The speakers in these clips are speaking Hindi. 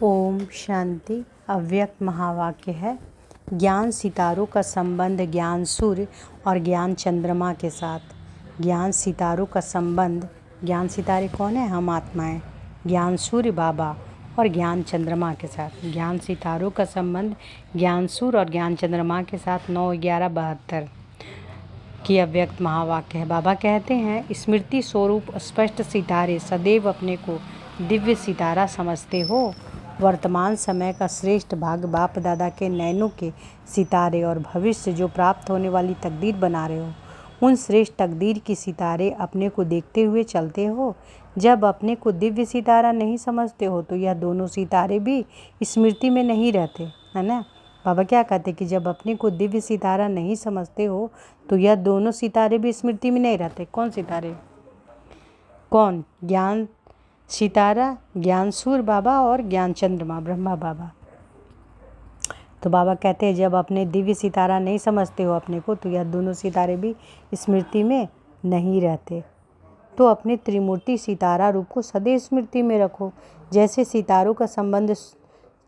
ओम शांति। अव्यक्त महावाक्य है। ज्ञान सितारों का संबंध ज्ञान सूर्य और ज्ञान चंद्रमा के साथ। ज्ञान सितारों का संबंध, ज्ञान सितारे कौन है? हम आत्माएं। ज्ञान सूर्य बाबा और ज्ञान चंद्रमा के साथ। ज्ञान सितारों का संबंध ज्ञान सूर्य और ज्ञान चंद्रमा के साथ 9/11/72 की अव्यक्त महावाक्य है। बाबा कहते हैं, स्मृति स्वरूप स्पष्ट सितारे सदैव अपने को दिव्य सितारा समझते हो। वर्तमान समय का श्रेष्ठ भाग बाप दादा के नैनों के सितारे और भविष्य जो प्राप्त होने वाली तकदीर बना रहे हो, उन श्रेष्ठ तकदीर की सितारे अपने को देखते हुए चलते हो। जब अपने को दिव्य सितारा नहीं समझते हो तो यह दोनों सितारे भी स्मृति में नहीं रहते, है ना। बाबा क्या कहते कि जब अपने को दिव्य सितारा नहीं समझते हो तो यह दोनों सितारे भी स्मृति में नहीं रहते। कौन सितारे? कौन? ज्ञान सितारा, ज्ञान सूर्य बाबा और ज्ञान चंद्रमा ब्रह्मा बाबा। तो बाबा कहते हैं जब अपने दिव्य सितारा नहीं समझते हो अपने को तो यह दोनों सितारे भी स्मृति में नहीं रहते। तो अपने त्रिमूर्ति सितारा रूप को सदैव स्मृति में रखो। जैसे सितारों का संबंध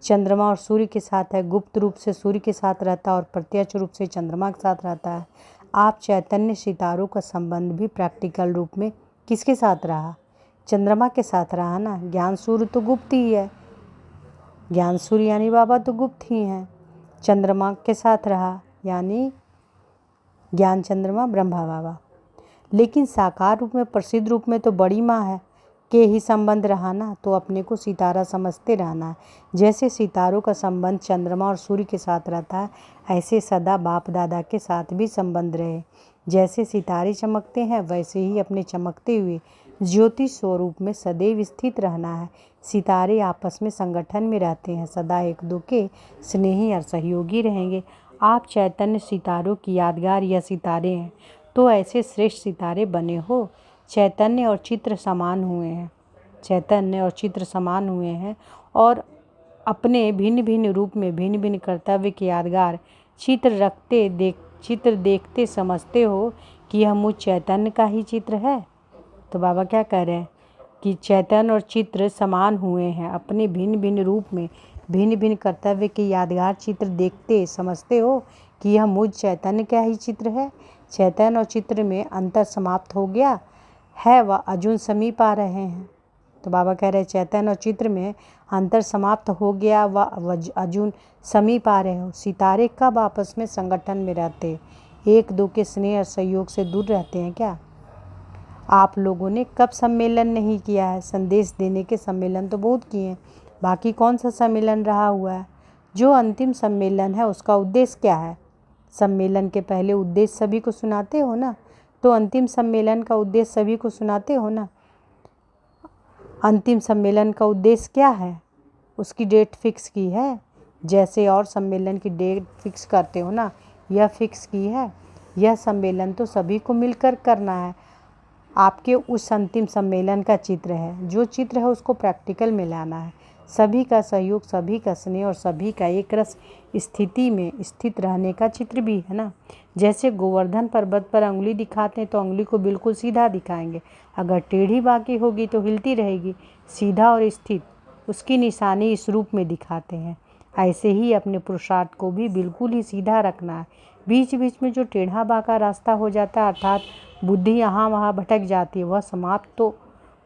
चंद्रमा और सूर्य के साथ है, गुप्त रूप से सूर्य के साथ रहता है और प्रत्यक्ष रूप से चंद्रमा के साथ रहता है। आप चैतन्य सितारों का संबंध भी प्रैक्टिकल रूप में किसके साथ रहा? चंद्रमा के साथ रहा ना। ज्ञान सूर्य तो गुप्त ही है, ज्ञान सूर्य यानी बाबा तो गुप्त ही हैं। चंद्रमा के साथ रहा यानी ज्ञान चंद्रमा ब्रह्मा बाबा। लेकिन साकार रूप में, प्रसिद्ध रूप में तो बड़ी माँ है के ही संबंध रहा ना। तो अपने को सितारा समझते रहना है। जैसे सितारों का संबंध चंद्रमा और सूर्य के साथ रहता है, ऐसे सदा बाप दादा के साथ भी संबंध रहे। जैसे सितारे चमकते हैं वैसे ही अपने चमकते हुए ज्योति स्वरूप में सदैव स्थित रहना है। सितारे आपस में संगठन में रहते हैं, सदा एक दो के स्नेही और सहयोगी रहेंगे। आप चैतन्य सितारों की यादगार या सितारे हैं, तो ऐसे श्रेष्ठ सितारे बने हो। चैतन्य और चित्र समान हुए हैं, चैतन्य और चित्र समान हुए हैं और अपने भिन्न भिन्न रूप में भिन्न भिन्न कर्तव्य के यादगार चित्र देखते समझते हो कि यह मुझ चैतन्य का ही चित्र है। तो बाबा क्या कह रहे हैं कि चैतन्य और चित्र समान हुए हैं, अपने भिन्न भिन्न रूप में भिन्न भिन्न कर्तव्य के यादगार चित्र देखते समझते हो कि यह मुझ चैतन्य का ही चित्र है। चैतन्य और चित्र में अंतर समाप्त हो गया है व अर्जुन समीप आ रहे हैं। तो बाबा कह रहे हैं चैतन्य और चित्र में अंतर समाप्त हो गया व अर्जुन समीप आ रहे हो। सितारे कब आपस में संगठन में रहते? एक दो के स्नेह और सहयोग से दूर रहते हैं क्या? आप लोगों ने कब सम्मेलन नहीं किया है? संदेश देने के सम्मेलन तो बहुत किए हैं, बाकी कौन सा सम्मेलन रहा हुआ है? जो अंतिम सम्मेलन है उसका उद्देश्य क्या है? सम्मेलन के पहले उद्देश्य सभी को सुनाते हो ना, तो अंतिम सम्मेलन का उद्देश्य सभी को सुनाते हो ना। अंतिम सम्मेलन का उद्देश्य क्या है? उसकी डेट फिक्स की है, जैसे और सम्मेलन की डेट फिक्स करते हो ना, यह फिक्स की है। यह सम्मेलन तो सभी को मिलकर करना है। आपके उस अंतिम सम्मेलन का चित्र है, जो चित्र है उसको प्रैक्टिकल में लाना है। सभी का सहयोग, सभी का स्नेह और सभी का एक रस स्थिति में स्थित रहने का चित्र भी है ना। जैसे गोवर्धन पर्वत पर अंगुली दिखाते हैं तो अंगुली को बिल्कुल सीधा दिखाएंगे, अगर टेढ़ी बाकी होगी तो हिलती रहेगी। सीधा और स्थित उसकी निशानी इस रूप में दिखाते हैं। ऐसे ही अपने पुरुषार्थ को भी बिल्कुल ही सीधा रखना है। बीच बीच में जो टेढ़ा बाका रास्ता हो जाता है, अर्थात बुद्धि यहाँ वहाँ भटक जाती है, वह समाप्त तो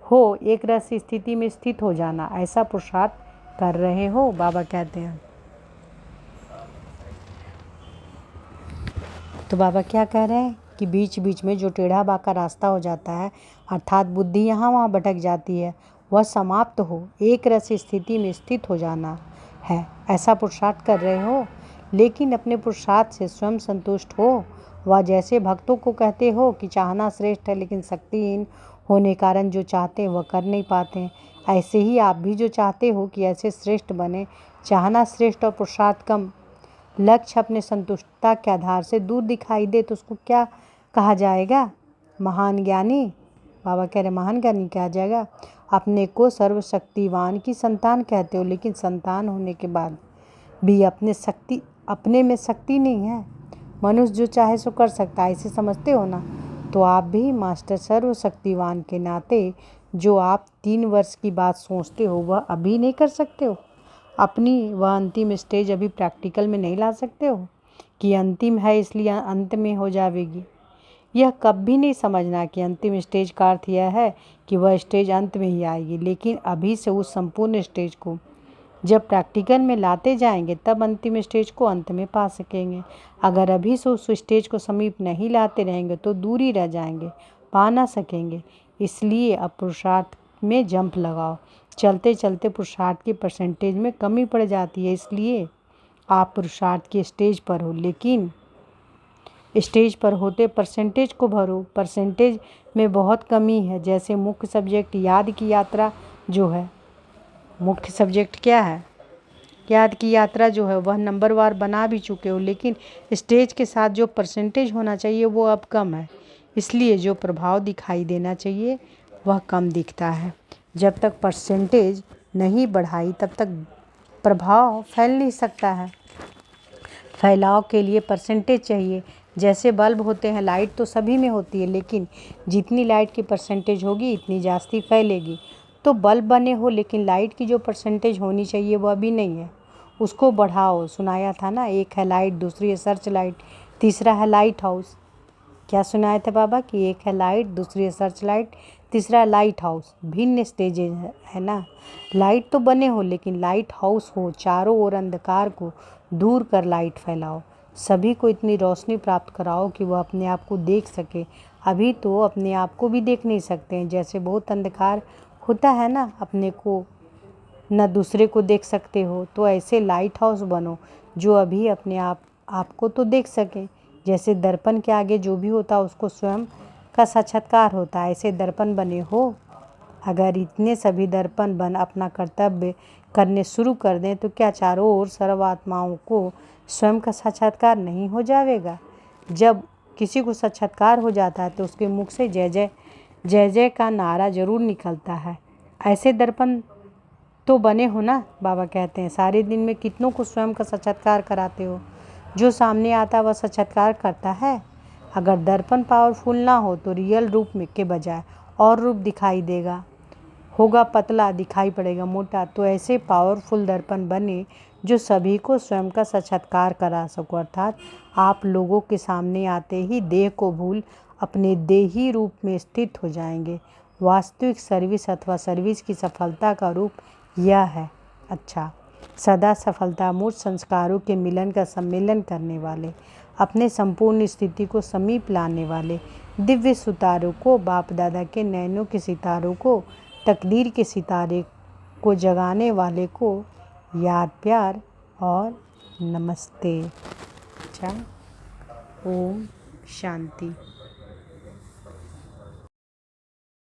हो, एक रस स्थिति में स्थित हो जाना, ऐसा पुरुषार्थ कर रहे हो, बाबा कहते हैं। तो बाबा क्या कह रहे हैं कि बीच बीच में जो टेढ़ा बाका रास्ता हो जाता है, अर्थात बुद्धि यहाँ वहाँ भटक जाती है, वह समाप्त हो, एक रस स्थिति में स्थित हो जाना है, ऐसा पुरुषार्थ कर रहे हो। लेकिन अपने पुरुषार्थ से स्वयं संतुष्ट हो। वह जैसे भक्तों को कहते हो कि चाहना श्रेष्ठ है लेकिन शक्तिहीन होने कारण जो चाहते हैं वह कर नहीं पाते हैं, ऐसे ही आप भी जो चाहते हो कि ऐसे श्रेष्ठ बने, चाहना श्रेष्ठ और पुरुषार्थ कम, लक्ष्य अपने संतुष्टता के आधार से दूर दिखाई दे तो उसको क्या कहा जाएगा? महान ज्ञानी। बाबा कह रहे महान ज्ञानी कहा जाएगा। अपने को सर्वशक्तिवान की संतान कहते हो, लेकिन संतान होने के बाद भी अपने में शक्ति नहीं है। मनुष्य जो चाहे सो कर सकता है, ऐसे समझते हो ना। तो आप भी मास्टर सर्वशक्तिवान के नाते जो आप 3 वर्ष की बात सोचते हो वह अभी नहीं कर सकते हो। अपनी वह अंतिम स्टेज अभी प्रैक्टिकल में नहीं ला सकते हो कि अंतिम है इसलिए अंत में हो जाएगी। यह कभी नहीं समझना कि अंतिम स्टेज का अर्थ यह है कि वह स्टेज अंत में ही आएगी, लेकिन अभी से उस संपूर्ण स्टेज को जब प्रैक्टिकल में लाते जाएंगे तब अंतिम स्टेज को अंत में पा सकेंगे। अगर अभी से उस स्टेज को समीप नहीं लाते रहेंगे तो दूर ही रह जाएंगे, पा ना सकेंगे। इसलिए अब पुरुषार्थ में जंप लगाओ। चलते चलते पुरुषार्थ की परसेंटेज में कमी पड़ जाती है, इसलिए आप पुरुषार्थ की स्टेज पर हो, लेकिन स्टेज पर होते परसेंटेज को भरो। परसेंटेज में बहुत कमी है। जैसे मुख्य सब्जेक्ट याद की यात्रा जो है, मुख्य सब्जेक्ट क्या है, याद की यात्रा जो है वह नंबरवार बना भी चुके हो, लेकिन स्टेज के साथ जो परसेंटेज होना चाहिए वो अब कम है, इसलिए जो प्रभाव दिखाई देना चाहिए वह कम दिखता है। जब तक परसेंटेज नहीं बढ़ाई तब तक प्रभाव फैल नहीं सकता है। फैलाव के लिए परसेंटेज चाहिए। जैसे बल्ब होते हैं, लाइट तो सभी में होती है, लेकिन जितनी लाइट की परसेंटेज होगी इतनी जास्ती फैलेगी। तो बल्ब बने हो लेकिन लाइट की जो परसेंटेज होनी चाहिए वह भी नहीं है, उसको बढ़ाओ। सुनाया था ना, एक है लाइट, दूसरी है सर्च लाइट, तीसरा है लाइट हाउस। क्या सुनाए थे बाबा कि एक है लाइट, दूसरी है सर्च लाइट, तीसरा है लाइट हाउस। भिन्न स्टेजेज है ना। लाइट तो बने हो लेकिन लाइट हाउस हो, चारों ओर अंधकार को दूर कर लाइट फैलाओ। सभी को इतनी रोशनी प्राप्त कराओ कि वह अपने आप को देख सके। अभी तो अपने आप को भी देख नहीं सकते हैं। जैसे बहुत अंधकार होता है ना, अपने को न दूसरे को देख सकते हो, तो ऐसे लाइट हाउस बनो जो अभी अपने आपको तो देख सके। जैसे दर्पण के आगे जो भी होता है उसको स्वयं का साक्षात्कार होता है, ऐसे दर्पण बने हो। अगर इतने सभी दर्पण बन अपना कर्तव्य करने शुरू कर दें तो क्या चारों ओर सर्व आत्माओं को स्वयं का साक्षात्कार नहीं हो जाएगा? जब किसी को साक्षात्कार हो जाता है तो उसके मुख से जय जय जय जय का नारा जरूर निकलता है। ऐसे दर्पण तो बने हो ना, बाबा कहते हैं। सारे दिन में कितनों को स्वयं का साक्षात्कार कराते हो? जो सामने आता वह साक्षात्कार करता है। अगर दर्पण पावरफुल ना हो तो रियल रूप में के बजाय और रूप दिखाई देगा, होगा पतला, दिखाई पड़ेगा मोटा। तो ऐसे पावरफुल दर्पण बने जो सभी को स्वयं का साक्षात्कार करा सको। अर्थात आप लोगों के सामने आते ही देह को भूल अपने देही रूप में स्थित हो जाएंगे। वास्तविक सर्विस अथवा सर्विस की सफलता का रूप यह है। अच्छा, सदा सफलता मूर्त संस्कारों के मिलन का सम्मेलन करने वाले, अपने संपूर्ण स्थिति को समीप लाने वाले दिव्य सितारों को, बाप दादा के नैनों के सितारों को, तकदीर के सितारे को जगाने वाले को याद, प्यार और नमस्ते। अच्छा, ओम शांति।